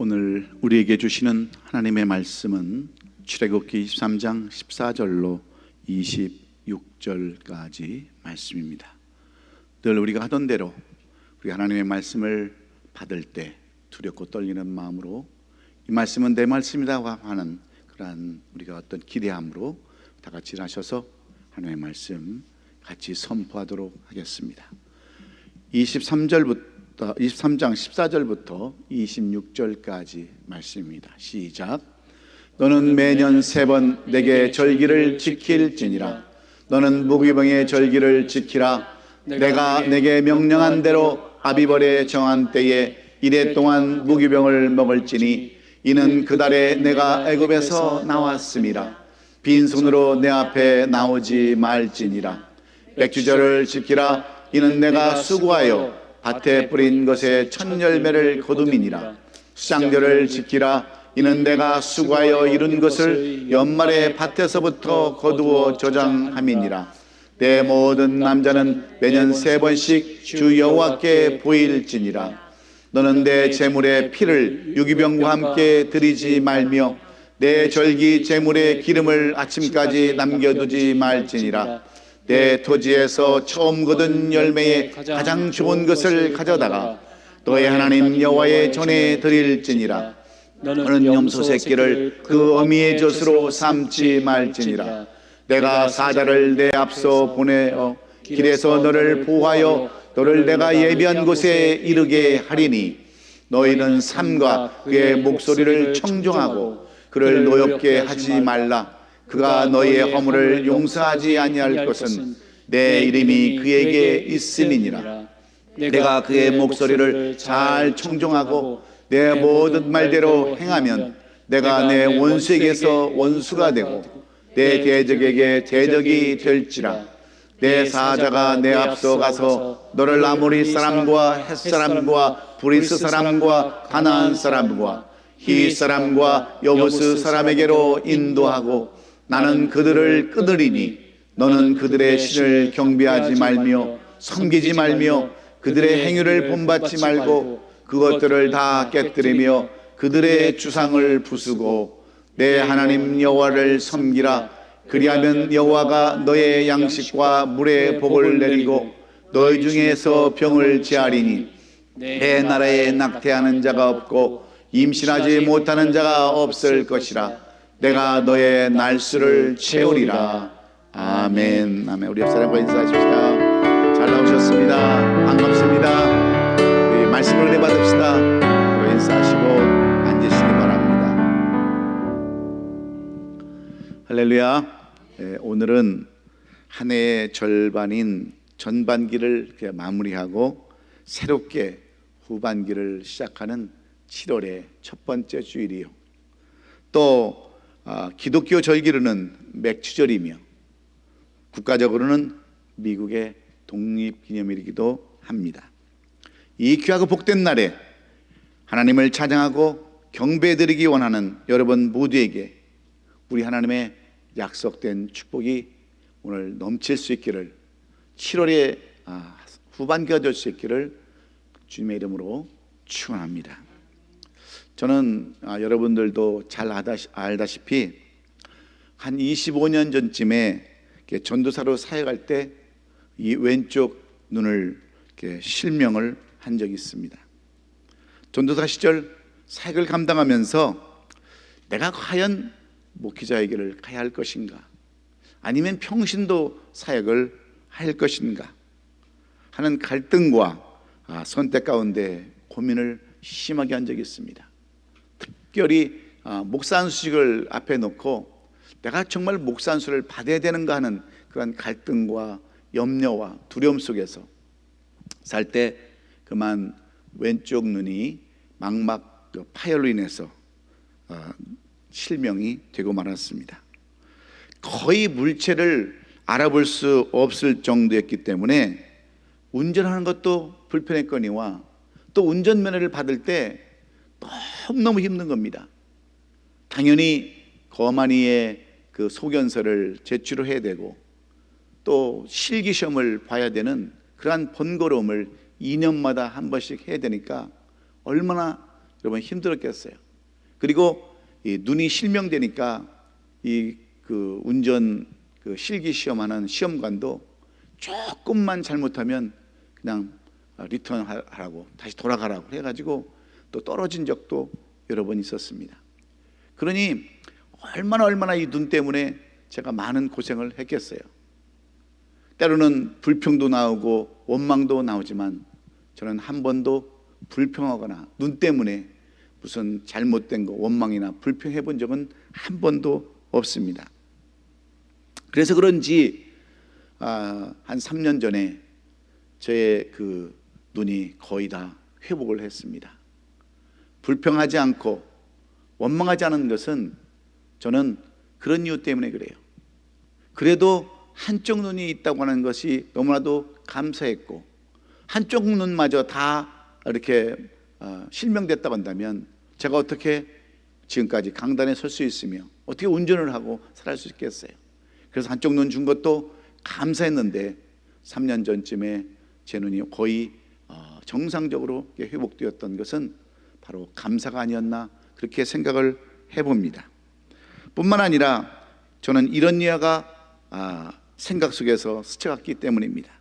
오늘 우리에게 주시는 하나님의 말씀은 출애굽기 23장 14절로 26절까지 말씀입니다. 늘 우리가 하던 대로 우리 하나님의 말씀을 받을 때 두렵고 떨리는 마음으로 이 말씀은 내 말씀이라고 하는 그러한 우리가 어떤 기대함으로 다 같이 일하셔서 하나님의 말씀 같이 선포하도록 하겠습니다. 23장 14절부터 26절까지 말씀입니다. 시작. 너는 매년 3번 내게 절기를 지킬지니라. 너는 무기병의 절기를 지키라. 내가 내게 명령한 대로 아비벌에 정한 때에 이래 동안 무기병을 먹을지니 이는 그 달에 내가 애굽에서 나왔음이라. 빈손으로 내 앞에 나오지 말지니라. 백주절을 지키라. 이는 내가 수고하여 밭에 뿌린 것에 첫 열매를 거둠이니라. 수장절을 지키라. 이는 내가 수고하여 이룬 것을 연말에 밭에서부터 거두어 저장함이니라. 내 모든 남자는 매년 3번씩 주 여호와께 보일지니라. 너는 내 제물의 피를 유기병과 함께 드리지 말며 내 절기 제물의 기름을 아침까지 남겨두지 말지니라. 내 토지에서 처음 거둔 열매의 가장 좋은 것을 가져다가 너의 하나님 여호와의 전에 드릴지니라. 너는 염소 새끼를 그 어미의 젖으로 삼지 말지니라. 내가 사자를 내 앞서 보내어 길에서 너를 보호하여 너를 내가 예비한 곳에 이르게 하리니 너희는 삼가 그의 목소리를 청종하고 그를 노엽게 하지 말라. 그가 너희의 허물을 용서하지 아니할 것은 내 이름이 그에게 있음이니라. 내가 그의 목소리를 잘 청종하고 내 모든 말대로 행하면 내가 내 원수에게서 원수가 되고 내 대적에게 대적이 될지라. 내 사자가 내 앞서 가서 너를 아모리 사람과 헷 사람과 브리스 사람과 가나안 사람과 히 사람과 여부스 사람에게로 인도하고 나는 그들을 끊으리니 너는 그들의 신을 경배하지 말며 섬기지 말며 그들의 행위를 본받지 말고 그것들을 다 깨뜨리며 그들의 주상을 부수고 내 하나님 여호와를 섬기라. 그리하면 여호와가 너의 양식과 물의 복을 내리고 너희 중에서 병을 제하리니 내 나라에 낙태하는 자가 없고 임신하지 못하는 자가 없을 것이라. 내가 너의 날수를 채우리라. 아멘. 아멘. 우리 옆사람과 인사하십시다. 잘 나오셨습니다. 반갑습니다. 우리 말씀을 은혜 받읍시다. 또 인사하시고 앉으시기 바랍니다. 할렐루야. 오늘은 한 해의 절반인 전반기를 마무리하고 새롭게 후반기를 시작하는 7월의 첫 번째 주일이요. 또 기독교 절기로는 맥주절이며 국가적으로는 미국의 독립기념일이기도 합니다. 이 귀하고 복된 날에 하나님을 찬양하고 경배드리기 원하는 여러분 모두에게 우리 하나님의 약속된 축복이 오늘 넘칠 수 있기를, 7월의 후반기가 될 수 있기를 주님의 이름으로 축원합니다. 저는 여러분들도 잘 알다시피 한 25년 전쯤에 전도사로 사역할 때 이 왼쪽 눈을 실명을 한 적이 있습니다. 전도사 시절 사역을 감당하면서 내가 과연 목회자의 길을 가야 할 것인가, 아니면 평신도 사역을 할 것인가 하는 갈등과 선택 가운데 고민을 심하게 한 적이 있습니다. 특별히 목사 안수식을 앞에 놓고 내가 정말 목사 안수를 받아야 되는가 하는 그런 갈등과 염려와 두려움 속에서 살 때 그만 왼쪽 눈이 망막 파열로 인해서 실명이 되고 말았습니다. 거의 물체를 알아볼 수 없을 정도였기 때문에 운전하는 것도 불편했거니와 또 운전면허를 받을 때 너무너무 힘든 겁니다. 당연히 거만이의 그 소견서를 제출해야 되고 또 실기시험을 봐야 되는 그러한 번거로움을 2년마다 한 번씩 해야 되니까 얼마나 여러분 힘들었겠어요. 그리고 이 눈이 실명되니까 이 그 운전 그 실기 시험하는 시험관도 조금만 잘못하면 그냥 리턴하라고 다시 돌아가라고 해가지고 또 떨어진 적도 여러 번 있었습니다. 그러니 얼마나 이 눈 때문에 제가 많은 고생을 했겠어요. 때로는 불평도 나오고 원망도 나오지만 저는 한 번도 불평하거나 눈 때문에 무슨 잘못된 거 원망이나 불평해 본 적은 한 번도 없습니다. 그래서 그런지 한 3년 전에 저의 그 눈이 거의 다 회복을 했습니다. 불평하지 않고 원망하지 않은 것은 저는 그런 이유 때문에 그래요. 그래도 한쪽 눈이 있다고 하는 것이 너무나도 감사했고, 한쪽 눈마저 다 이렇게 실명됐다고 한다면 제가 어떻게 지금까지 강단에 설 수 있으며 어떻게 운전을 하고 살아갈 수 있겠어요. 그래서 한쪽 눈 준 것도 감사했는데 3년 전쯤에 제 눈이 거의 정상적으로 회복되었던 것은 바로 감사가 아니었나 그렇게 생각을 해봅니다. 뿐만 아니라 저는 이런 이야가 생각 속에서 스쳐갔기 때문입니다.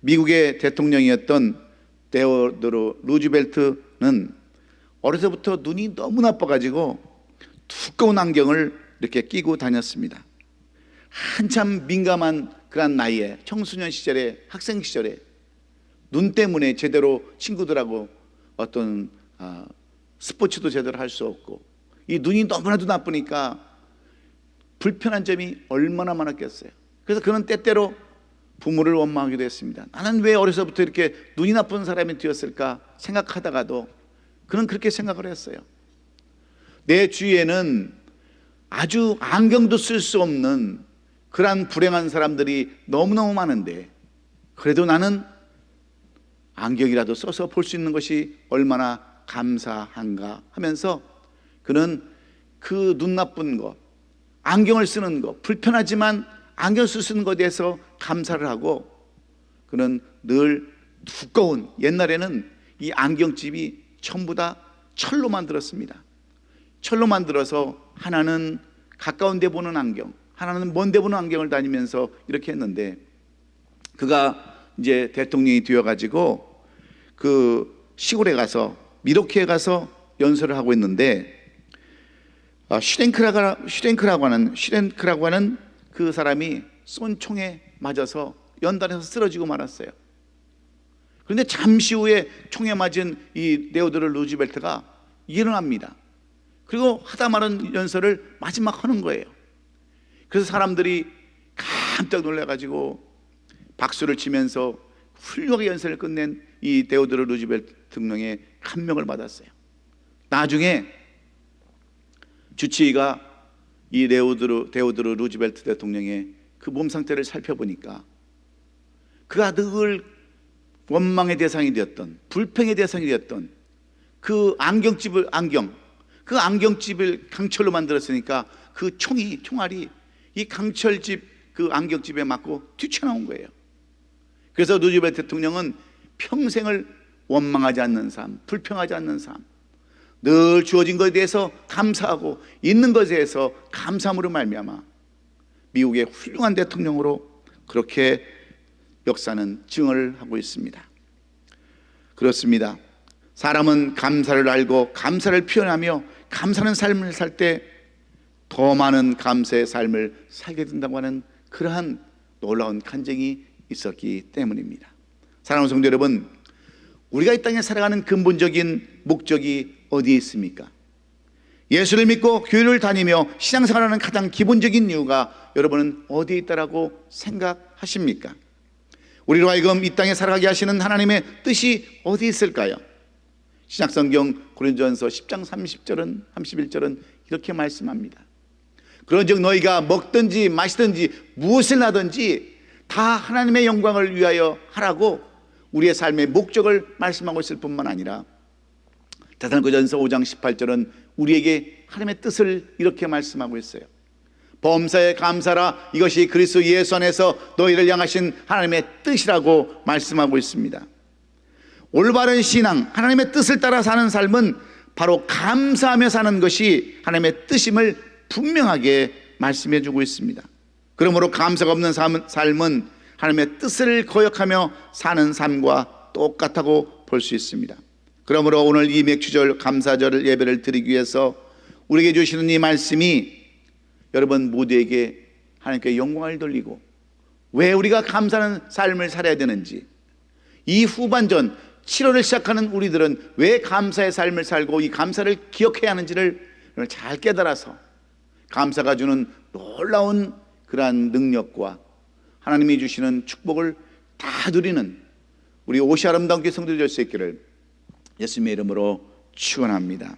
미국의 대통령이었던 데오도르 루즈벨트는 어려서부터 눈이 너무 나빠가지고 두꺼운 안경을 이렇게 끼고 다녔습니다. 한참 민감한 그런 나이에, 청소년 시절에, 학생 시절에 눈 때문에 제대로 친구들하고 어떤 스포츠도 제대로 할 수 없고, 이 눈이 너무나도 나쁘니까 불편한 점이 얼마나 많았겠어요. 그래서 그는 때때로 부모를 원망하기도 했습니다. 나는 왜 어려서부터 이렇게 눈이 나쁜 사람이 되었을까 생각하다가도 그는 그렇게 생각을 했어요. 내 주위에는 아주 안경도 쓸 수 없는 그러한 불행한 사람들이 너무너무 많은데 그래도 나는 안경이라도 써서 볼 수 있는 것이 얼마나 감사한가 하면서 그는 그 눈 나쁜 것, 안경을 쓰는 것, 불편하지만 안경 쓸 수 있는 것에 대해서 감사를 하고, 그는 늘 두꺼운, 옛날에는 이 안경집이 전부 다 철로 만들었습니다. 철로 만들어서 하나는 가까운 데 보는 안경, 하나는 먼 데 보는 안경을 다니면서 이렇게 했는데, 그가 이제 대통령이 되어가지고 그 시골에 가서, 미로키에 가서 연설을 하고 있는데 슈랭크라고 하는 그 사람이 쏜 총에 맞아서 연단에서 쓰러지고 말았어요. 그런데 잠시 후에 총에 맞은 이 데오도르 루즈벨트가 일어납니다. 그리고 하다 말은 연설을 마지막 하는 거예요. 그래서 사람들이 깜짝 놀라가지고 박수를 치면서 훌륭하게 연설을 끝낸 이 데오도르 루즈벨트 대통령의 감명을 받았어요. 나중에 주치의가 이 데오도르 루즈벨트 대통령의 그 몸 상태를 살펴보니까 그가 늘 원망의 대상이 되었던, 불평의 대상이 되었던 그 안경집을 강철로 만들었으니까 그 총알이 이 강철집 그 안경집에 맞고 튀쳐나온 거예요. 그래서 루즈벨트 대통령은 평생을 원망하지 않는 삶, 불평하지 않는 삶, 늘 주어진 것에 대해서 감사하고 있는 것에 대해서 감사함으로 말미암아 미국의 훌륭한 대통령으로 그렇게 역사는 증언을 하고 있습니다. 그렇습니다. 사람은 감사를 알고 감사를 표현하며 감사하는 삶을 살 때 더 많은 감사의 삶을 살게 된다고 하는 그러한 놀라운 간증이 있었기 때문입니다. 사랑하는 성도 여러분, 우리가 이 땅에 살아가는 근본적인 목적이 어디에 있습니까? 예수를 믿고 교회를 다니며 신앙생활하는 가장 기본적인 이유가 여러분은 어디에 있다라고 생각하십니까? 우리로 하여금 이 땅에 살아가게 하시는 하나님의 뜻이 어디에 있을까요? 신약성경 고린도전서 10장 31절은 이렇게 말씀합니다. 그런즉 너희가 먹든지 마시든지 무엇을 하든지 다 하나님의 영광을 위하여 하라고 우리의 삶의 목적을 말씀하고 있을 뿐만 아니라 데살로니가전서 5장 18절은 우리에게 하나님의 뜻을 이렇게 말씀하고 있어요. 범사에 감사라, 이것이 그리스도 예수 안에서 너희를 향하신 하나님의 뜻이라고 말씀하고 있습니다. 올바른 신앙, 하나님의 뜻을 따라 사는 삶은 바로 감사하며 사는 것이 하나님의 뜻임을 분명하게 말씀해 주고 있습니다. 그러므로 감사가 없는 삶은 하나님의 뜻을 거역하며 사는 삶과 똑같다고 볼 수 있습니다. 그러므로 오늘 이 맥주절 감사절 예배를 드리기 위해서 우리에게 주시는 이 말씀이 여러분 모두에게 하나님께 영광을 돌리고 왜 우리가 감사하는 삶을 살아야 되는지, 이 후반전 7월을 시작하는 우리들은 왜 감사의 삶을 살고 이 감사를 기억해야 하는지를 잘 깨달아서 감사가 주는 놀라운 그러한 능력과 하나님이 주시는 축복을 다 누리는 우리 옷이 아름다운 교회 성도들 될 수 있기를 예수님의 이름으로 축원합니다.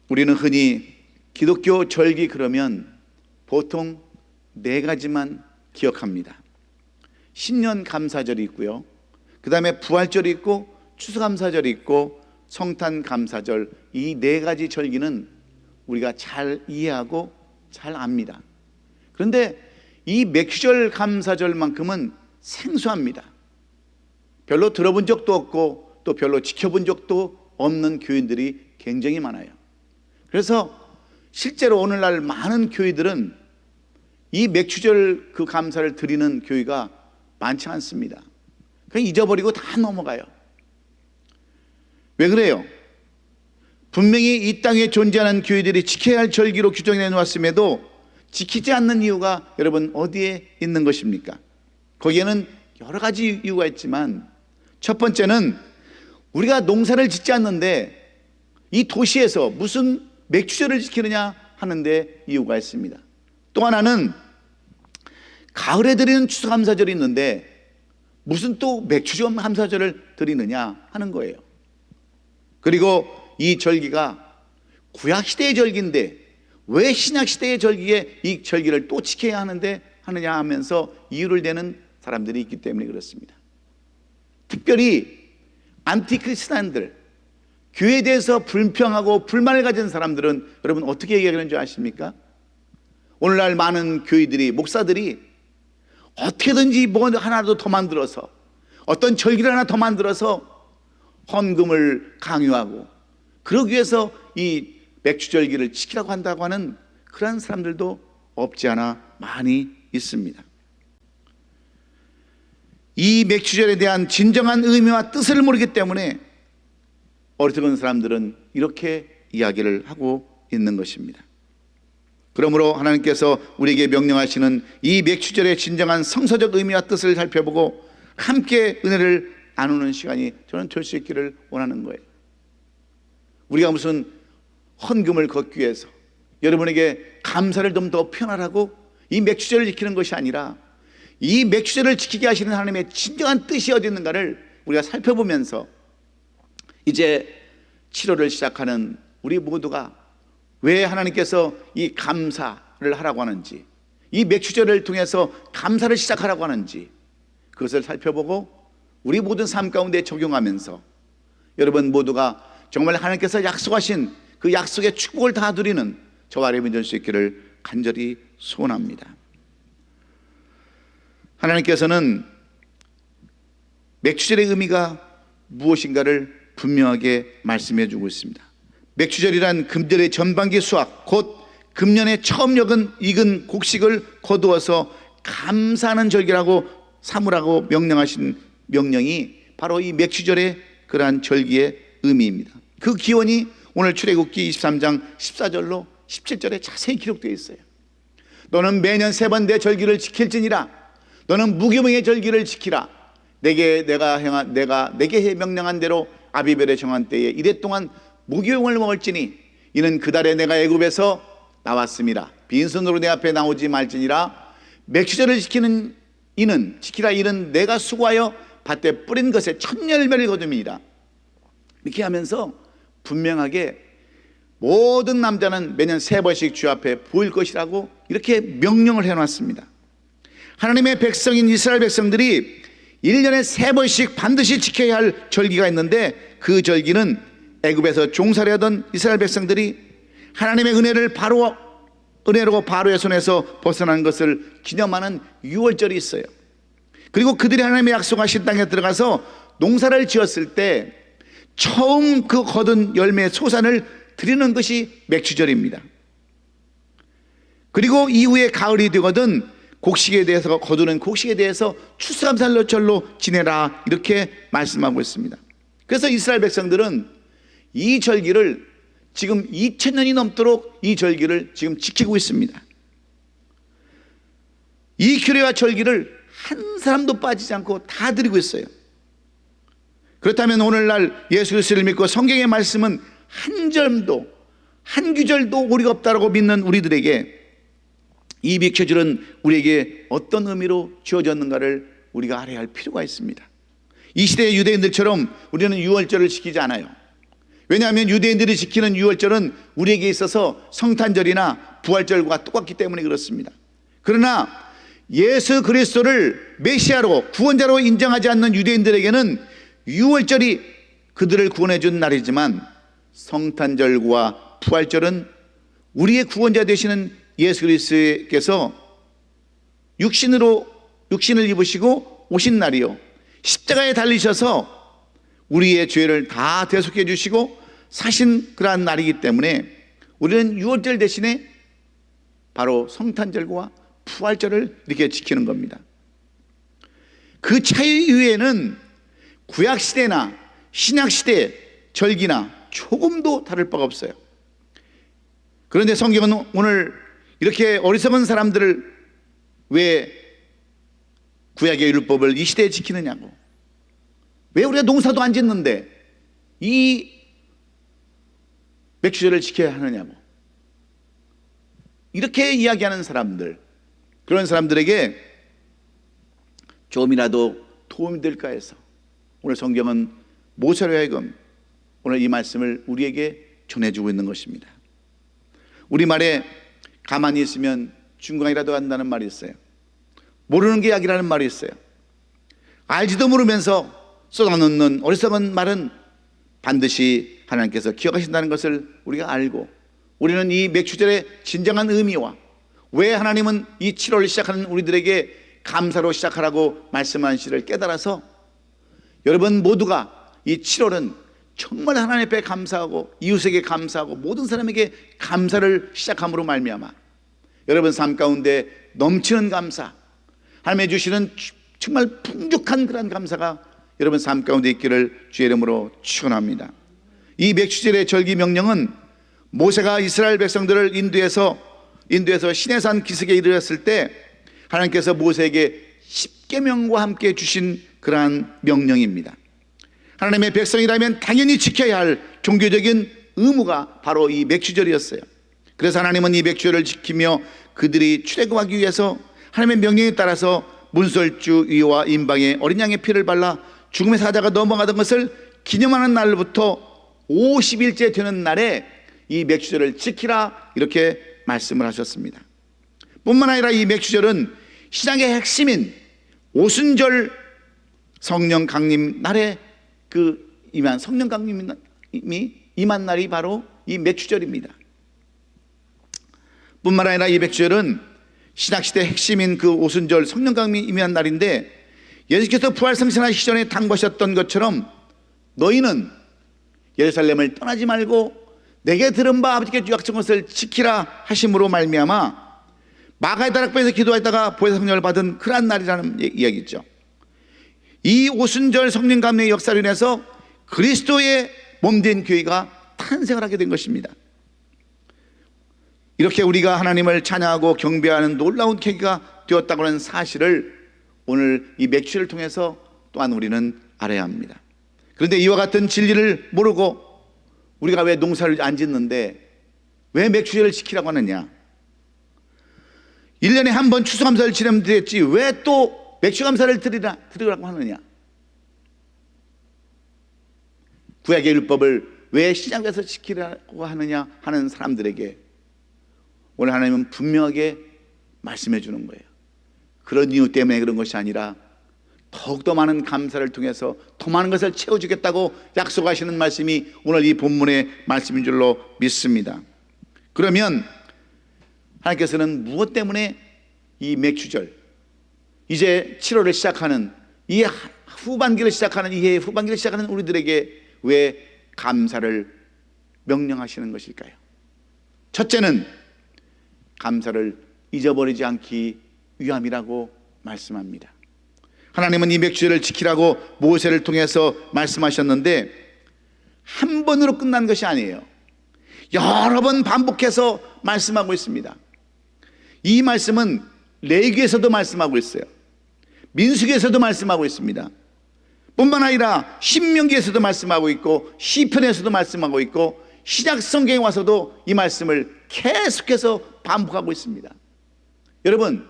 우리는 흔히 기독교 절기 그러면 보통 4가지만 기억합니다. 신년 감사절이 있고요, 그 다음에 부활절이 있고 추수감사절이 있고 성탄 감사절, 이 4가지 절기는 우리가 잘 이해하고 잘 압니다. 그런데 이 맥주절 감사절만큼은 생소합니다. 별로 들어본 적도 없고 또 별로 지켜본 적도 없는 교인들이 굉장히 많아요. 그래서 실제로 오늘날 많은 교회들은 이 맥주절 그 감사를 드리는 교회가 많지 않습니다. 그냥 잊어버리고 다 넘어가요. 왜 그래요? 분명히 이 땅에 존재하는 교회들이 지켜야 할 절기로 규정해 놓았음에도 지키지 않는 이유가 여러분 어디에 있는 것입니까? 거기에는 여러 가지 이유가 있지만 첫 번째는 우리가 농사를 짓지 않는데 이 도시에서 무슨 맥주절을 지키느냐 하는데 이유가 있습니다. 또 하나는 가을에 드리는 추수감사절이 있는데 무슨 또 맥주절 감사절을 드리느냐 하는 거예요. 그리고 이 절기가 구약시대의 절기인데 왜 신약시대의 절기에 이 절기를 또 지켜야 하느냐 하면서 이유를 대는 사람들이 있기 때문에 그렇습니다. 특별히 안티크리스찬들, 교회에 대해서 불평하고 불만을 가진 사람들은 여러분 어떻게 얘기하는 줄 아십니까? 오늘날 많은 교회들이, 목사들이 어떻게든지 뭐 하나라도 더 만들어서, 어떤 절기를 하나 더 만들어서 헌금을 강요하고 그러기 위해서 이 맥주절기를 지키라고 한다고 하는 그런 사람들도 없지 않아 많이 있습니다. 이 맥주절에 대한 진정한 의미와 뜻을 모르기 때문에 어리석은 사람들은 이렇게 이야기를 하고 있는 것입니다. 그러므로 하나님께서 우리에게 명령하시는 이 맥주절의 진정한 성서적 의미와 뜻을 살펴보고 함께 은혜를 나누는 시간이 저는 될 수 있기를 원하는 거예요. 우리가 무슨 헌금을 걷기 위해서 여러분에게 감사를 좀 더 표현하라고 이 맥주절을 지키는 것이 아니라 이 맥주절을 지키게 하시는 하나님의 진정한 뜻이 어디 있는가를 우리가 살펴보면서 이제 7월을 시작하는 우리 모두가 왜 하나님께서 이 감사를 하라고 하는지, 이 맥주절을 통해서 감사를 시작하라고 하는지 그것을 살펴보고 우리 모든 삶 가운데 적용하면서 여러분 모두가 정말 하나님께서 약속하신 그 약속의 축복을 다 누리는 저와 여러분이 될 수 있기를 간절히 소원합니다. 하나님께서는 맥주절의 의미가 무엇인가를 분명하게 말씀해 주고 있습니다. 맥주절이란 금절의 전반기 수확, 곧 금년에 처음 익은 곡식을 거두어서 감사하는 절기라고 삼으라고 명령하신 명령이 바로 이 맥주절의 그러한 절기의 의미입니다. 그 기원이 오늘 출애굽기 23장 14절로 17절에 자세히 기록되어 있어요. 너는 매년 3번 내 절기를 지킬지니라. 너는 무교병의 절기를 지키라. 내게 명령한 대로 아비별에 정한 때에 이래 동안 무교병을 먹을지니 이는 그달에 내가 애굽에서 나왔음이라. 빈손으로 내 앞에 나오지 말지니라. 맥주절을 지키라 이는 내가 수고하여 밭에 뿌린 것에 첫 열매를 거둠이니라. 이렇게 하면서 분명하게 모든 남자는 매년 3번씩 주 앞에 보일 것이라고 이렇게 명령을 해놨습니다. 하나님의 백성인 이스라엘 백성들이 1년에 3번씩 반드시 지켜야 할 절기가 있는데 그 절기는 애굽에서 종살이 하던 이스라엘 백성들이 하나님의 은혜로 바로의 손에서 벗어난 것을 기념하는 유월절이 있어요. 그리고 그들이 하나님의 약속하신 땅에 들어가서 농사를 지었을 때 처음 그 거둔 열매 소산을 드리는 것이 맥추절입니다. 그리고 이후에 가을이 되거든 곡식에 대해서 거두는 곡식에 대해서 추수감사절로 지내라, 이렇게 말씀하고 있습니다. 그래서 이스라엘 백성들은 이 절기를 지금 2000년이 넘도록 이 절기를 지금 지키고 있습니다. 이 규례와 절기를 한 사람도 빠지지 않고 다 드리고 있어요. 그렇다면 오늘날 예수 그리스도를 믿고 성경의 말씀은 한 점도 한 규절도 오리가 없다라고 믿는 우리들에게 이 맥추절은 우리에게 어떤 의미로 주어졌는가를 우리가 알아야 할 필요가 있습니다. 이 시대의 유대인들처럼 우리는 유월절을 지키지 않아요. 왜냐하면 유대인들이 지키는 유월절은 우리에게 있어서 성탄절이나 부활절과 똑같기 때문에 그렇습니다. 그러나 예수 그리스도를 메시아로 구원자로 인정하지 않는 유대인들에게는 유월절이 그들을 구원해 준 날이지만 성탄절과 부활절은 우리의 구원자 되시는 예수 그리스도께서 육신을 입으시고 오신 날이요, 십자가에 달리셔서 우리의 죄를 다 대속해 주시고 사신 그러한 날이기 때문에 우리는 유월절 대신에 바로 성탄절과 부활절을 이렇게 지키는 겁니다. 그 차이 이외에는 구약시대나 신약시대 절기나 조금도 다를 바가 없어요. 그런데 성경은 오늘 이렇게 어리석은 사람들을 왜 구약의 율법을 이 시대에 지키느냐고, 왜 우리가 농사도 안 짓는데 이 맥추절을 지켜야 하느냐고, 이렇게 이야기하는 사람들, 그런 사람들에게 조금이라도 도움이 될까 해서 오늘 성경은 모세로 하여금 오늘 이 말씀을 우리에게 전해주고 있는 것입니다. 우리말에 가만히 있으면 중간이라도 한다는 말이 있어요. 모르는 게 약이라는 말이 있어요. 알지도 모르면서 쏟아놓는 어리석은 말은 반드시 하나님께서 기억하신다는 것을 우리가 알고, 우리는 이 맥추절의 진정한 의미와 왜 하나님은 이 7월을 시작하는 우리들에게 감사로 시작하라고 말씀하시를 깨달아서 여러분 모두가 이 7월은 정말 하나님 앞에 감사하고 이웃에게 감사하고 모든 사람에게 감사를 시작함으로 말미암아 여러분 삶 가운데 넘치는 감사, 하나님의 주시는 정말 풍족한 그런 감사가 여러분 삶 가운데 있기를 주의 이름으로 축원합니다. 이 맥추절의 절기 명령은 모세가 이스라엘 백성들을 인도에서 시내산 기슭에 이르렀을 때 하나님께서 모세에게 십계명과 함께 주신 그러한 명령입니다. 하나님의 백성이라면 당연히 지켜야 할 종교적인 의무가 바로 이 맥추절이었어요. 그래서 하나님은 이 맥추절을 지키며 그들이 출애굽하기 위해서 하나님의 명령에 따라서 문설주 위와 임방에 어린 양의 피를 발라 죽음의 사자가 넘어가던 것을 기념하는 날부터 50일째 되는 날에 이 맥추절을 지키라, 이렇게 말씀을 하셨습니다. 뿐만 아니라 이 맥추절은 신약의 핵심인 오순절 성령 강림 날에 성령 강림이 임한 날이 바로 이 맥추절입니다. 뿐만 아니라 이 맥추절은 신약시대 핵심인 그 오순절 성령 강림이 임한 날인데, 예수께서 부활승천하시기 전에 당부하셨던 것처럼 너희는 예루살렘을 떠나지 말고 내게 들은 바 아버지께 약속한 것을 지키라 하심으로 말미암아 마가의 다락방에서 기도하다가 보혜사 성령을 받은 그러한 날이라는 이야기죠. 이 오순절 성령 감리의 역사로 인해서 그리스도의 몸된 교회가 탄생을 하게 된 것입니다. 이렇게 우리가 하나님을 찬양하고 경배하는 놀라운 계기가 되었다고 하는 사실을 오늘 이 맥추절을 통해서 또한 우리는 알아야 합니다. 그런데 이와 같은 진리를 모르고 우리가 왜 농사를 안 짓는데 왜 맥추절을 지키라고 하느냐, 1년에 한 번 추수감사를 지내면 되겠지 왜 또 맥추감사를 드리라고 하느냐, 구약의 율법을 왜 시장에서 지키라고 하느냐 하는 사람들에게 오늘 하나님은 분명하게 말씀해 주는 거예요. 그런 이유 때문에 그런 것이 아니라 더욱더 많은 감사를 통해서 더 많은 것을 채워주겠다고 약속하시는 말씀이 오늘 이 본문의 말씀인 줄로 믿습니다. 그러면 하나님께서는 무엇 때문에 이 맥추절, 이제 7월을 시작하는 이 후반기를 시작하는 이 해의 후반기를 시작하는 우리들에게 왜 감사를 명령하시는 것일까요? 첫째는 감사를 잊어버리지 않기 위함이라고 말씀합니다. 하나님은 이 맥주제를 지키라고 모세를 통해서 말씀하셨는데 한 번으로 끝난 것이 아니에요. 여러 번 반복해서 말씀하고 있습니다. 이 말씀은 레위기에서도 말씀하고 있어요. 민수기에서도 말씀하고 있습니다. 뿐만 아니라 신명기에서도 말씀하고 있고 시편에서도 말씀하고 있고 신약 성경에 와서도 이 말씀을 계속해서 반복하고 있습니다. 여러분,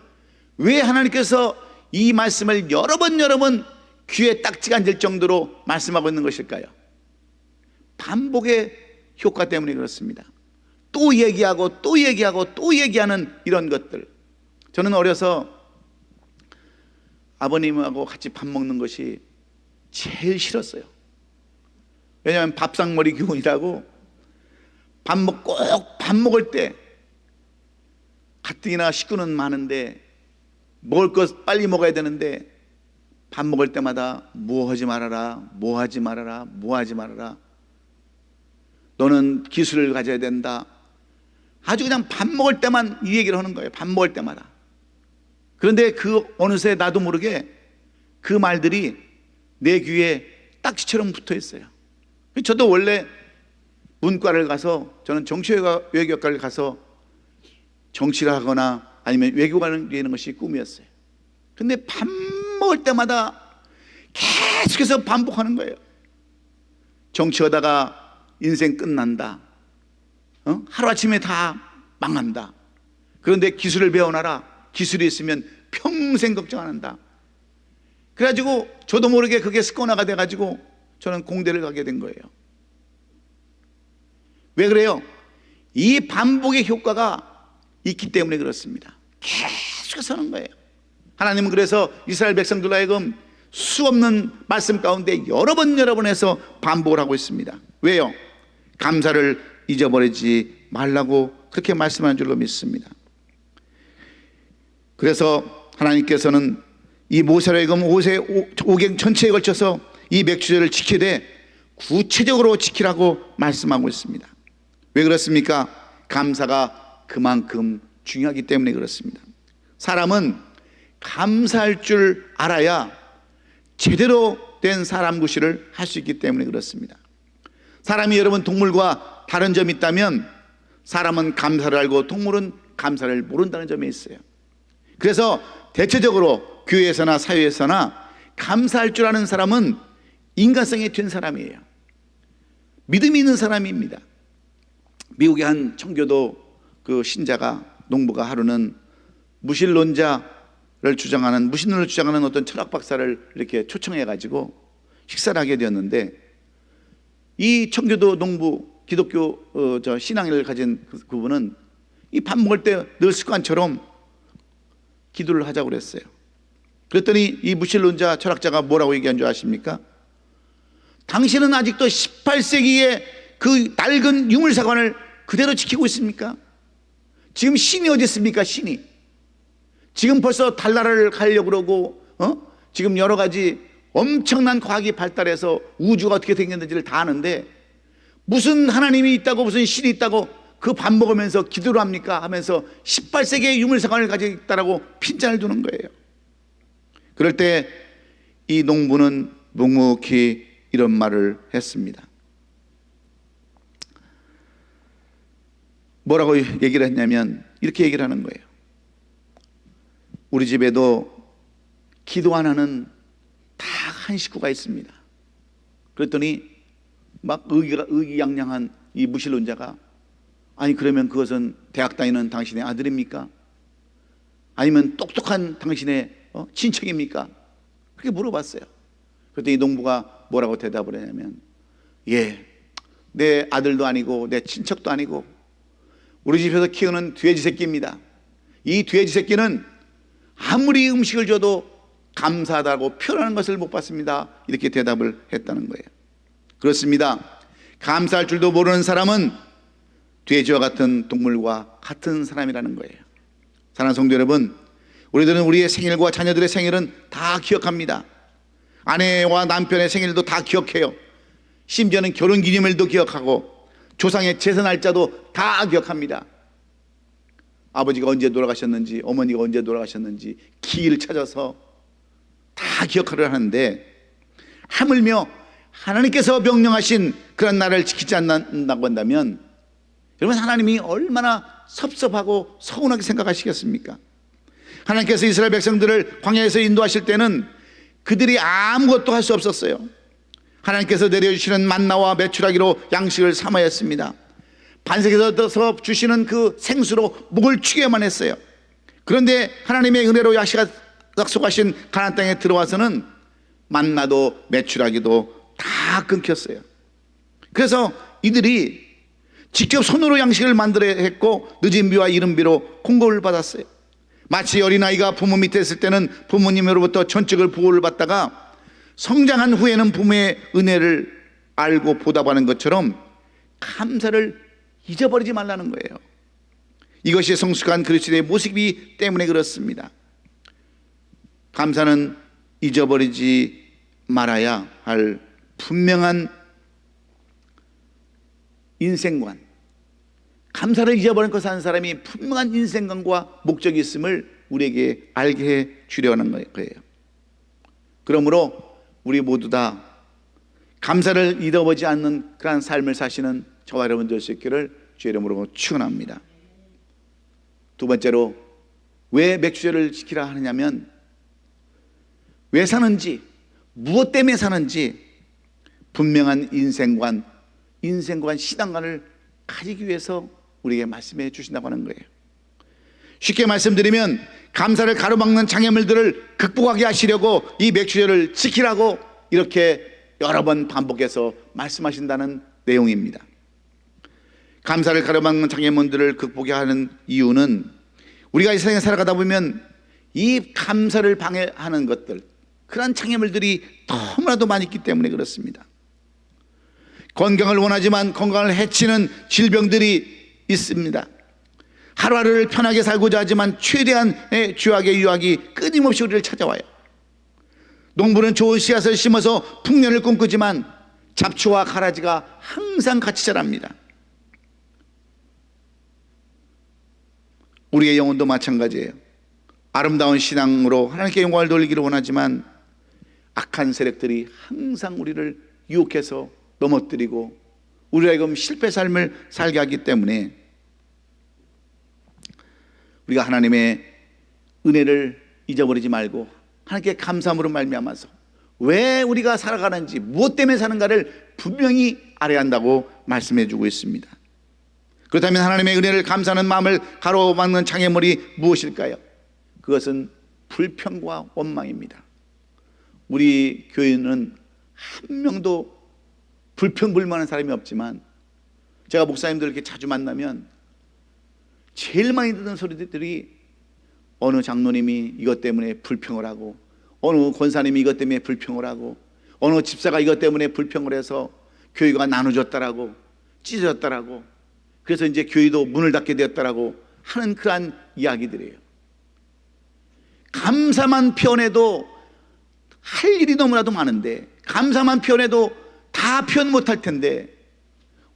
왜 하나님께서 이 말씀을 여러 번 귀에 딱지가 앉을 정도로 말씀하고 있는 것일까요? 반복의 효과 때문에 그렇습니다. 또 얘기하고 또 얘기하고 또 얘기하는 이런 것들. 저는 어려서 아버님하고 같이 밥 먹는 것이 제일 싫었어요. 왜냐하면 밥상머리 교훈이라고 꼭 밥 먹을 때 가뜩이나 식구는 많은데 먹을 것 빨리 먹어야 되는데 밥 먹을 때마다 뭐 하지 말아라, 뭐 하지 말아라, 뭐 하지 말아라. 너는 기술을 가져야 된다. 아주 그냥 밥 먹을 때만 이 얘기를 하는 거예요. 밥 먹을 때마다. 그런데 어느새 나도 모르게 그 말들이 내 귀에 딱지처럼 붙어 있어요. 저도 원래 문과를 가서, 저는 정치외교학과를 가서 정치를 하거나 아니면 외교관을 되는 것이 꿈이었어요. 근데 밥 먹을 때마다 계속해서 반복하는 거예요. 정치하다가 인생 끝난다. 하루아침에 다 망한다. 그런데 기술을 배워놔라. 기술이 있으면 평생 걱정 안 한다. 그래가지고 저도 모르게 그게 습관화가 돼가지고 저는 공대를 가게 된 거예요. 왜 그래요? 이 반복의 효과가 있기 때문에 그렇습니다. 계속해서 하는 거예요. 하나님은 그래서 이스라엘 백성들로 하여금 수없는 말씀 가운데 여러 번 해서 반복을 하고 있습니다. 왜요? 감사를 잊어버리지 말라고 그렇게 말씀하는 줄로 믿습니다. 그래서 하나님께서는 이 모세로 하여금 5갱 전체에 걸쳐서 이 맥주제를 지키되 구체적으로 지키라고 말씀하고 있습니다. 왜 그렇습니까? 감사가 그만큼 중요하기 때문에 그렇습니다. 사람은 감사할 줄 알아야 제대로 된 사람 구실을 할 수 있기 때문에 그렇습니다. 사람이 여러분 동물과 다른 점이 있다면 사람은 감사를 알고 동물은 감사를 모른다는 점에 있어요. 그래서 대체적으로 교회에서나 사회에서나 감사할 줄 아는 사람은 인간성이 된 사람이에요. 믿음이 있는 사람입니다. 미국의 한 청교도 그 신자가, 농부가 하루는 무신론을 주장하는 어떤 철학 박사를 이렇게 초청해 가지고 식사를 하게 되었는데, 이 청교도 농부, 기독교 신앙을 가진 그분은 이 밥 먹을 때 늘 습관처럼 기도를 하자고 그랬어요. 그랬더니 이 무신론자 철학자가 뭐라고 얘기한 줄 아십니까? 당신은 아직도 18세기의 그 낡은 유물사관을 그대로 지키고 있습니까? 지금 신이 어디 있습니까? 신이 지금 벌써 달나라를 가려고 그러고 지금 여러 가지 엄청난 과학이 발달해서 우주가 어떻게 생겼는지를 다 아는데 무슨 하나님이 있다고 무슨 신이 있다고 그 밥 먹으면서 기도를 합니까? 하면서 18세기의 유물사관을 가지고 있다라고 핀잔을 두는 거예요. 그럴 때 이 농부는 묵묵히 이런 말을 했습니다. 뭐라고 얘기를 했냐면 이렇게 얘기를 하는 거예요. 우리 집에도 기도 안 하는 다 한 식구가 있습니다. 그랬더니 막 의기양양한 이 무신론자가, 아니 그러면 그것은 대학 다니는 당신의 아들입니까? 아니면 똑똑한 당신의 친척입니까? 그렇게 물어봤어요. 그랬더니 이 농부가 뭐라고 대답을 했냐면, 예, 내 아들도 아니고 내 친척도 아니고 우리 집에서 키우는 돼지 새끼입니다. 이 돼지 새끼는 아무리 음식을 줘도 감사하다고 표현하는 것을 못 봤습니다. 이렇게 대답을 했다는 거예요. 그렇습니다. 감사할 줄도 모르는 사람은 돼지와 같은 동물과 같은 사람이라는 거예요. 사랑하는 성도 여러분, 우리들은 우리의 생일과 자녀들의 생일은 다 기억합니다. 아내와 남편의 생일도 다 기억해요. 심지어는 결혼기념일도 기억하고 조상의 제사 날짜도 다 기억합니다. 아버지가 언제 돌아가셨는지, 어머니가 언제 돌아가셨는지 기일을 찾아서 다 기억하려 하는데, 하물며 하나님께서 명령하신 그런 날을 지키지 않는다고 한다면 여러분, 하나님이 얼마나 섭섭하고 서운하게 생각하시겠습니까? 하나님께서 이스라엘 백성들을 광야에서 인도하실 때는 그들이 아무것도 할 수 없었어요. 하나님께서 내려주시는 만나와 메추라기로 양식을 삼아였습니다. 반석에서 주시는 그 생수로 목을 축여야만 했어요. 그런데 하나님의 은혜로 약속하신 가나안 땅에 들어와서는 만나도 메추라기도 다 끊겼어요. 그래서 이들이 직접 손으로 양식을 만들어야 했고 늦은 비와 이른 비로 공급을 받았어요. 마치 어린아이가 부모 밑에 있을 때는 부모님으로부터 전적을 보호를 받다가 성장한 후에는 부모의 은혜를 알고 보답하는 것처럼 감사를 잊어버리지 말라는 거예요. 이것이 성숙한 그리스도의 모습이기 때문에 그렇습니다. 감사는 잊어버리지 말아야 할 분명한 인생관, 감사를 잊어버린 것 사는 사람이 분명한 인생관과 목적이 있음을 우리에게 알게 해 주려는 거예요. 그러므로 우리 모두 다 감사를 잊어버리지 않는 그런 삶을 사시는 저와 여러분 될 수 있기를 주의 이름으로 축원합니다. 두 번째로, 왜 맥주제를 지키라 하느냐면, 왜 사는지, 무엇 때문에 사는지 분명한 인생관, 신앙관을 가지기 위해서 우리에게 말씀해 주신다고 하는 거예요. 쉽게 말씀드리면 감사를 가로막는 장애물들을 극복하게 하시려고 이 맥주제를 지키라고 이렇게 여러 번 반복해서 말씀하신다는 내용입니다. 감사를 가로막는 장애물들을 극복하게 하는 이유는 우리가 이 세상에 살아가다 보면 이 감사를 방해하는 것들, 그런 장애물들이 너무나도 많이 있기 때문에 그렇습니다. 건강을 원하지만 건강을 해치는 질병들이 있습니다. 하루하루를 편하게 살고자 하지만 최대한의 죄악의 유혹이 끊임없이 우리를 찾아와요. 농부는 좋은 씨앗을 심어서 풍년을 꿈꾸지만 잡초와 가라지가 항상 같이 자랍니다. 우리의 영혼도 마찬가지예요. 아름다운 신앙으로 하나님께 영광을 돌리기를 원하지만 악한 세력들이 항상 우리를 유혹해서 넘어뜨리고 우리가 실패 삶을 살게 하기 때문에 우리가 하나님의 은혜를 잊어버리지 말고 하나님께 감사함으로 말미암아서 왜 우리가 살아가는지, 무엇 때문에 사는가를 분명히 알아야 한다고 말씀해 주고 있습니다. 그렇다면 하나님의 은혜를 감사하는 마음을 가로막는 장애물이 무엇일까요? 그것은 불평과 원망입니다. 우리 교회는 한 명도 불평불만한 사람이 없지만 제가 목사님들 이렇게 자주 만나면 제일 많이 듣는 소리들이 어느 장로님이 이것 때문에 불평을 하고, 어느 권사님이 이것 때문에 불평을 하고, 어느 집사가 이것 때문에 불평을 해서 교회가 나눠졌다라고, 찢어졌다라고, 그래서 이제 교회도 문을 닫게 되었다라고 하는 그러한 이야기들이에요. 감사만 표현해도 할 일이 너무나도 많은데, 감사만 표현해도 다 표현 못할 텐데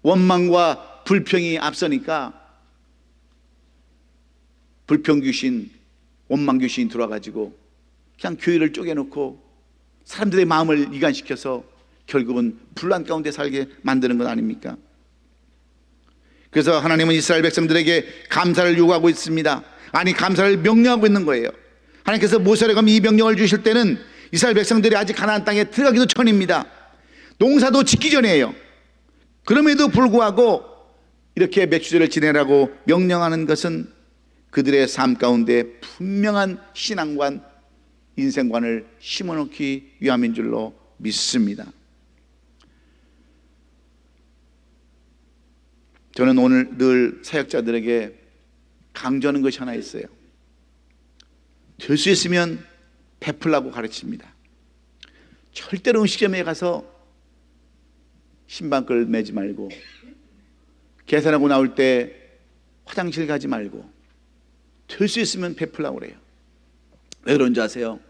원망과 불평이 앞서니까 불평귀신, 원망귀신이 들어와가지고 그냥 교회를 쪼개놓고 사람들의 마음을 이간시켜서 결국은 분란 가운데 살게 만드는 것 아닙니까? 그래서 하나님은 이스라엘 백성들에게 감사를 요구하고 있습니다. 아니, 감사를 명령하고 있는 거예요. 하나님께서 모세에게 이 명령을 주실 때는 이스라엘 백성들이 아직 가나안 땅에 들어가기도 전입니다. 농사도 짓기 전이에요. 그럼에도 불구하고 이렇게 맥주제를 지내라고 명령하는 것은 그들의 삶 가운데 분명한 신앙관, 인생관을 심어놓기 위함인 줄로 믿습니다. 저는 오늘 늘 사역자들에게 강조하는 것이 하나 있어요. 될 수 있으면 베풀라고 가르칩니다. 절대로 음식점에 가서 신방끈을 매지 말고, 계산하고 나올 때 화장실 가지 말고 될 수 있으면 베풀라고 그래요. 왜 그런지 아세요?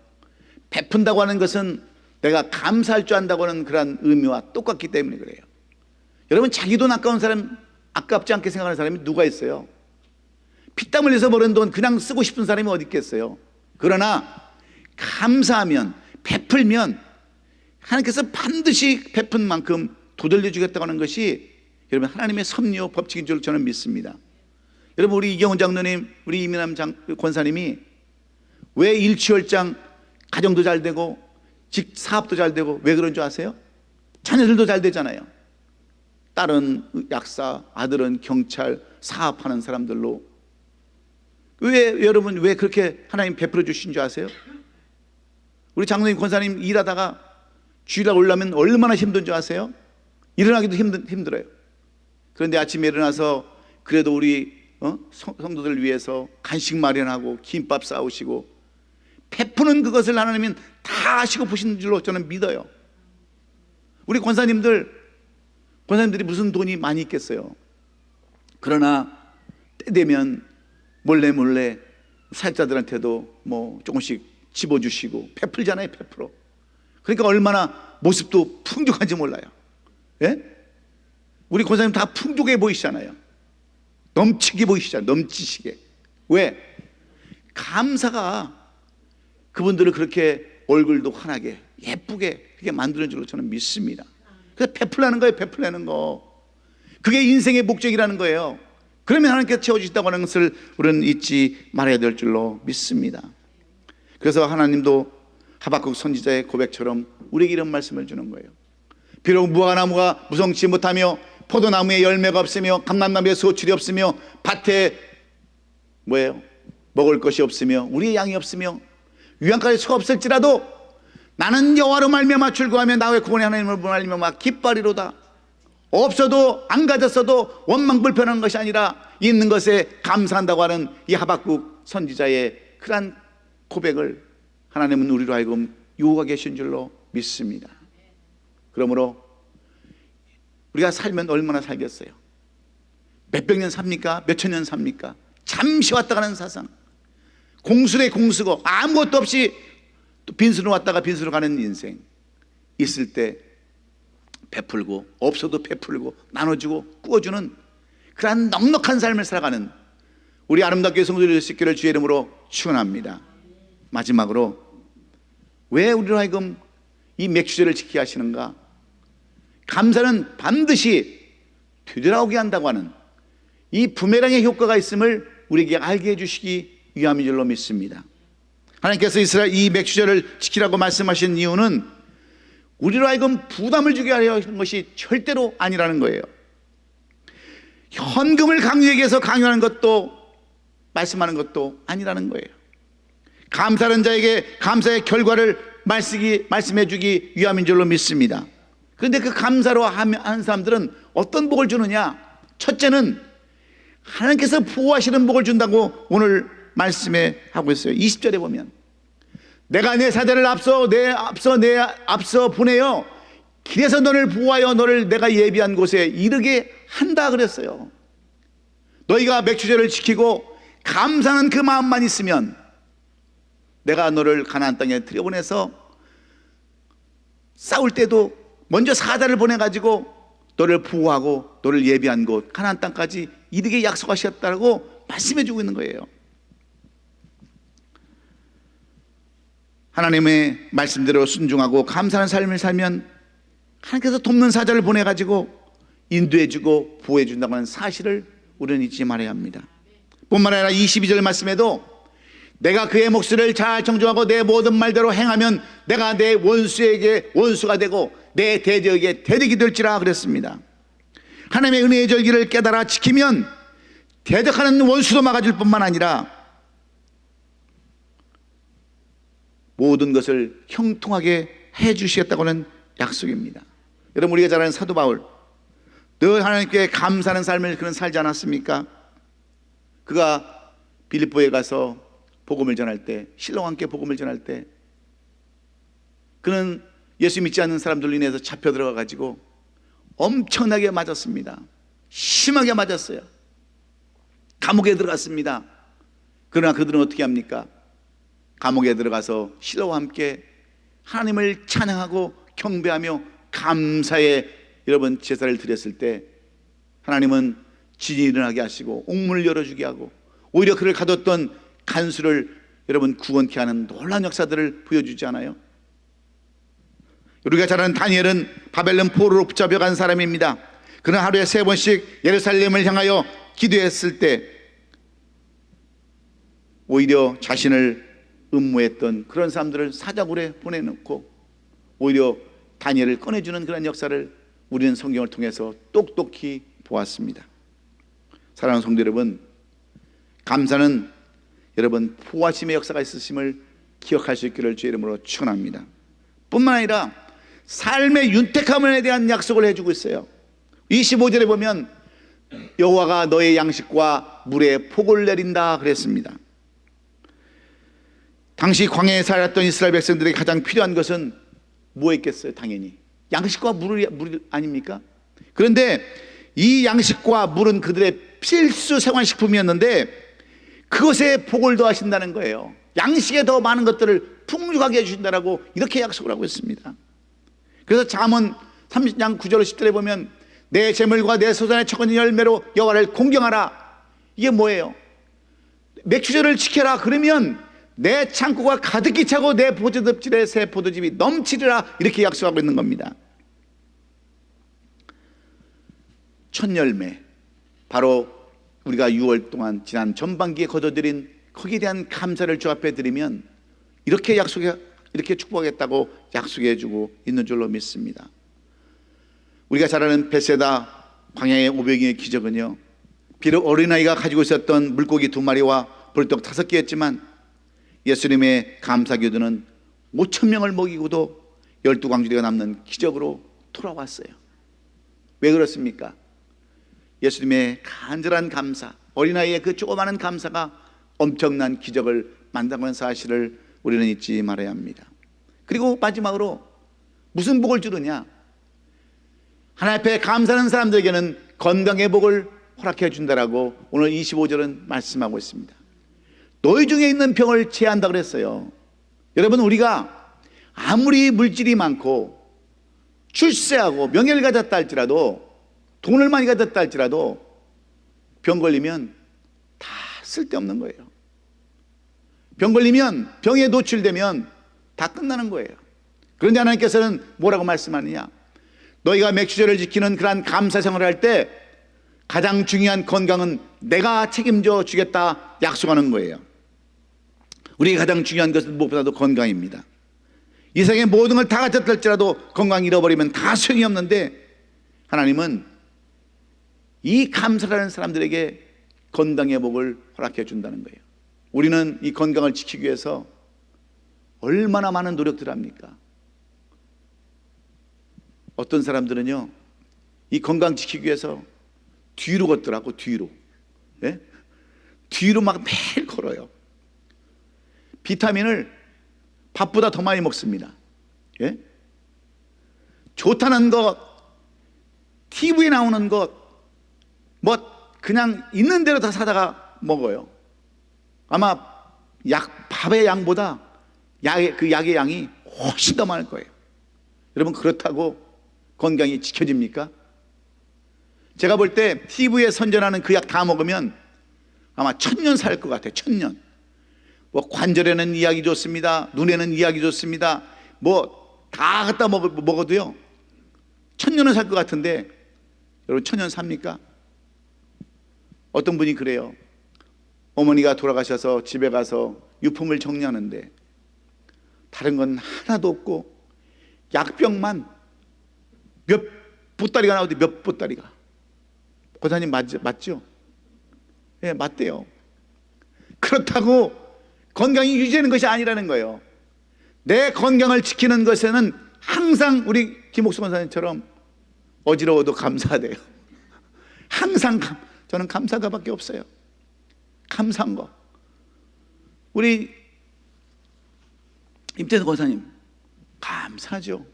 베푼다고 하는 것은 내가 감사할 줄 안다고 하는 그런 의미와 똑같기 때문에 그래요. 여러분, 자기 돈 아까운 사람, 아깝지 않게 생각하는 사람이 누가 있어요? 피땀 흘려서 버는 돈 그냥 쓰고 싶은 사람이 어디 있겠어요? 그러나 감사하면, 베풀면 하나님께서 반드시 베푼 만큼 되돌려 주겠다고 하는 것이 여러분 하나님의 섭리요 법칙인 줄 저는 믿습니다. 여러분, 우리 이경훈 장로님, 우리 이민남 권사님이 왜 일취월장 가정도 잘 되고 사업도 잘 되고 왜 그런 줄 아세요? 자녀들도 잘 되잖아요. 딸은 약사, 아들은 경찰, 사업하는 사람들로. 왜 여러분 왜 그렇게 하나님 베풀어 주신 줄 아세요? 우리 장로님 권사님 일하다가 주일날 올라면 얼마나 힘든 줄 아세요? 일어나기도 힘들어요. 그런데 아침에 일어나서 그래도 우리 성도들 위해서 간식 마련하고 김밥 싸우시고 베푸는 그것을 하나님은 다 아시고 보시는 줄로 저는 믿어요. 우리 권사님들이 무슨 돈이 많이 있겠어요? 그러나 때 되면 몰래 사역자들한테도 뭐 조금씩 집어주시고 베풀잖아요. 베풀어. 그러니까 얼마나 모습도 풍족한지 몰라요. 예? 우리 권사님 다 풍족해 보이시잖아요. 넘치게 보이시잖아요. 넘치시게. 왜? 감사가 그분들을 그렇게 얼굴도 환하게 예쁘게 그렇게 만드는 줄로 저는 믿습니다. 그래서 베풀라는 거예요. 베풀라는 거. 그게 인생의 목적이라는 거예요. 그러면 하나님께서 채워주신다고 하는 것을 우리는 잊지 말아야 될 줄로 믿습니다. 그래서 하나님도 하박국 선지자의 고백처럼 우리에게 이런 말씀을 주는 거예요. 비록 무화과나무가 무성치 못하며 포도나무에 열매가 없으며 감람나무에 소출이 없으며 밭에 뭐예요? 먹을 것이 없으며 우리의 양이 없으며 유황가에 소가 없을지라도 나는 여호와로 말미암아 출구하며 나의 구원의 하나님을 말미암아 기뻐하리로다. 없어도 안 가졌어도 원망 불편한 것이 아니라 있는 것에 감사한다고 하는 이 하박국 선지자의 그러한 고백을 하나님은 우리로 하여금 유혹하고 계신 줄로 믿습니다. 그러므로 우리가 살면 얼마나 살겠어요? 몇백 년 삽니까? 몇천 년 삽니까? 잠시 왔다 가는 사상, 공수래 공수고 아무것도 없이 또 빈수로 왔다가 빈수로 가는 인생. 있을 때 베풀고 없어도 베풀고 나눠주고 꾸어주는 그러한 넉넉한 삶을 살아가는 우리 아름답게 성도들 될 수 있기를 주의 이름으로 축원합니다. 마지막으로 왜 우리로 하여금 이 맥주제를 지키게 하시는가? 감사는 반드시 되돌아오게 한다고 하는 이 부메랑의 효과가 있음을 우리에게 알게 해주시기 위함인 줄로 믿습니다. 하나님께서 이스라엘 이 맥주제를 지키라고 말씀하신 이유는 우리로 하여금 부담을 주게 하려 하는 것이 절대로 아니라는 거예요. 헌금을 강요하기 위해서 강요하는 것도 말씀하는 것도 아니라는 거예요. 감사하는 자에게 감사의 결과를 말씀해 주기 위함인 줄로 믿습니다. 그런데 그 감사로 하는 사람들은 어떤 복을 주느냐? 첫째는 하나님께서 보호하시는 복을 준다고 오늘 말씀에 하고 있어요. 20절에 보면 내가 내 사자를 앞서 보내어 길에서 너를 보호하여 너를 내가 예비한 곳에 이르게 한다 그랬어요. 너희가 맥주제를 지키고 감사하는 그 마음만 있으면 내가 너를 가나안 땅에 들여보내서 싸울 때도 먼저 사자를 보내가지고 너를 보호하고 너를 예비한 곳 가나안 땅까지 이르게 약속하셨다고 말씀해 주고 있는 거예요. 하나님의 말씀대로 순종하고 감사하는 삶을 살면 하나님께서 돕는 사자를 보내가지고 인도해주고 보호해준다고 하는 사실을 우리는 잊지 말아야 합니다. 뿐만 아니라 22절 말씀에도 내가 그의 몫을 잘 정정하고 내 모든 말대로 행하면 내가 내 원수에게 원수가 되고 내 대적에게 대적이 될지라 그랬습니다. 하나님의 은혜의 절기를 깨달아 지키면 대적하는 원수도 막아줄 뿐만 아니라 모든 것을 형통하게 해주시겠다고 하는 약속입니다. 여러분, 우리가 잘 아는 사도 바울, 늘 하나님께 감사하는 삶을 그는 살지 않았습니까? 그가 빌립보에 가서 복음을 전할 때, 신랑과 함께 복음을 전할 때 그는 예수 믿지 않는 사람들로 인해서 잡혀 들어가 가지고 엄청나게 맞았습니다. 심하게 맞았어요. 감옥에 들어갔습니다. 그러나 그들은 어떻게 합니까? 감옥에 들어가서 신랑과 함께 하나님을 찬양하고 경배하며 감사의 여러분 제사를 드렸을 때 하나님은 진이 일어나게 하시고 옥문을 열어주게 하고 오히려 그를 가뒀던 간수를 여러분 구원케 하는 놀라운 역사들을 보여주지 않아요? 우리가 잘 아는 다니엘은 바벨론 포로로 붙잡혀간 사람입니다. 그는 하루에 3번씩 예루살렘을 향하여 기도했을 때 오히려 자신을 음모했던 그런 사람들을 사자굴에 보내놓고 오히려 다니엘을 꺼내주는 그런 역사를 우리는 성경을 통해서 똑똑히 보았습니다. 사랑하는 성도 여러분, 감사는 여러분 포하심의 역사가 있으심을 기억할 수 있기를 주의 이름으로 축원합니다. 뿐만 아니라 삶의 윤택함에 대한 약속을 해주고 있어요. 25절에 보면 여호와가 너의 양식과 물에 폭을 내린다 그랬습니다. 당시 광야에 살았던 이스라엘 백성들에게 가장 필요한 것은 뭐였겠어요? 당연히 양식과 물 아닙니까? 그런데 이 양식과 물은 그들의 필수 생활식품이었는데 그것에 복을 더하신다는 거예요. 양식에 더 많은 것들을 풍족하게 해주신다라고 이렇게 약속을 하고 있습니다. 그래서 잠언 30장 9절 10절에 보면 내 재물과 내 소산의 첫 열매로 여호와를 공경하라. 이게 뭐예요? 맥주절을 지켜라. 그러면 내 창고가 가득히 차고 내 포도즙질에 새 포도즙이 넘치리라. 이렇게 약속하고 있는 겁니다. 첫 열매, 바로 우리가 6월 동안 지난 전반기에 거둬들인 거기에 대한 감사를 주 앞에 드리면 이렇게 축복하겠다고 약속해 주고 있는 줄로 믿습니다. 우리가 잘 아는 베세다 광야의 오병이의 기적은요, 비록 어린아이가 가지고 있었던 물고기 2마리와 볼떡 5개였지만 예수님의 감사기도는 5,000명을 먹이고도 12광주리가 남는 기적으로 돌아왔어요. 왜 그렇습니까? 예수님의 간절한 감사, 어린아이의 그 조그마한 감사가 엄청난 기적을 만들어낸 사실을 우리는 잊지 말아야 합니다. 그리고 마지막으로 무슨 복을 주느냐? 하나님 앞에 감사하는 사람들에게는 건강의 복을 허락해 준다라고 오늘 25절은 말씀하고 있습니다. 너희 중에 있는 병을 제한다 그랬어요. 여러분, 우리가 아무리 물질이 많고 출세하고 명예를 가졌다 할지라도, 돈을 많이 가졌다 할지라도 병 걸리면 다 쓸데없는 거예요. 병 걸리면, 병에 노출되면 다 끝나는 거예요. 그런데 하나님께서는 뭐라고 말씀하느냐? 너희가 맥주절을 지키는 그러한 감사 생활을 할 때 가장 중요한 건강은 내가 책임져 주겠다 약속하는 거예요. 우리에게 가장 중요한 것은 무엇보다도 건강입니다. 이 세상의 모든 걸 다 가졌다 할지라도 건강 잃어버리면 다 소용이 없는데 하나님은 이 감사라는 사람들에게 건강의 복을 허락해 준다는 거예요. 우리는 이 건강을 지키기 위해서 얼마나 많은 노력들을 합니까? 어떤 사람들은요, 이 건강 지키기 위해서 뒤로 걷더라고. 뒤로. 예? 뒤로 막 매일 걸어요. 비타민을 밥보다 더 많이 먹습니다. 예? 좋다는 것, TV에 나오는 것, 뭐 그냥 있는 대로 다 사다가 먹어요. 아마 밥의 양보다 그 약의 양이 훨씬 더 많을 거예요. 여러분, 그렇다고 건강이 지켜집니까? 제가 볼 때 TV에 선전하는 그 약 다 먹으면 아마 1000년 살 것 같아요. 1000년. 뭐 관절에는 이 약이 좋습니다. 눈에는 이 약이 좋습니다. 뭐 다 갖다 먹어도요 1000년은 살 것 같은데 여러분, 1000년 삽니까? 어떤 분이 그래요. 어머니가 돌아가셔서 집에 가서 유품을 정리하는데 다른 건 하나도 없고 약병만 몇 보따리가 나오는데 몇 보따리가. 고사님 맞죠? 예, 맞대요. 그렇다고 건강이 유지되는 것이 아니라는 거예요. 내 건강을 지키는 것에는 항상 우리 김옥수 권사님처럼 어지러워도 감사돼요. 항상 저는 감사가밖에 없어요. 감사한 거. 우리 임태수 권사님 감사하죠.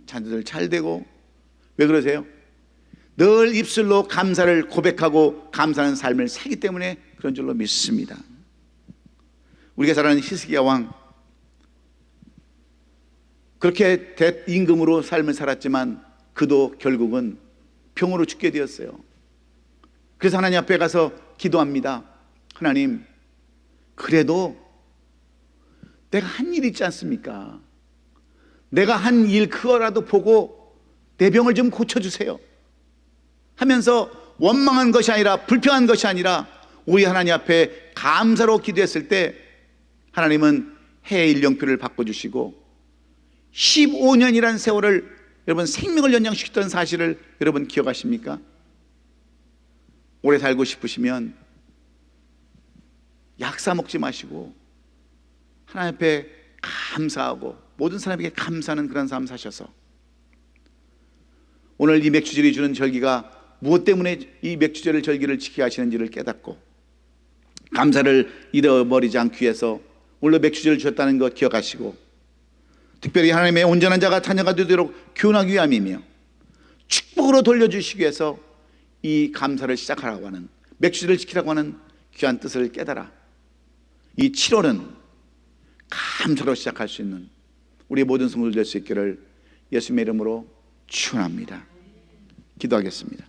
자녀들 잘 되고. 왜 그러세요? 늘 입술로 감사를 고백하고 감사하는 삶을 살기 때문에 그런 줄로 믿습니다. 우리가 잘 아는 히스기야 왕, 그렇게 대임금으로 삶을 살았지만 그도 결국은 병으로 죽게 되었어요. 그래서 하나님 앞에 가서 기도합니다. 하나님, 그래도 내가 한 일 있지 않습니까? 내가 한 일 그거라도 보고 내 병을 좀 고쳐주세요 하면서 원망한 것이 아니라, 불평한 것이 아니라 우리 하나님 앞에 감사로 기도했을 때 하나님은 해 일령표를 바꿔주시고 15년이라는 세월을, 여러분, 생명을 연장시켰던 사실을 여러분 기억하십니까? 오래 살고 싶으시면 약 사 먹지 마시고 하나님 앞에 감사하고 모든 사람에게 감사하는 그런 삶 사셔서 오늘 이 맥주절이 주는 절기가 무엇 때문에 이 맥주절 절기를 지키게 하시는지를 깨닫고 감사를 잃어버리지 않기 위해서 오늘 맥주절을 주셨다는 것 기억하시고, 특별히 하나님의 온전한 자가 자녀가 되도록 교훈하기 위함이며 축복으로 돌려주시기 위해서 이 감사를 시작하라고 하는, 맥주절을 지키라고 하는 귀한 뜻을 깨달아 이 7월은 감사로 시작할 수 있는 우리 모든 성도들 될 수 있기를 예수님의 이름으로 축원합니다. 기도하겠습니다.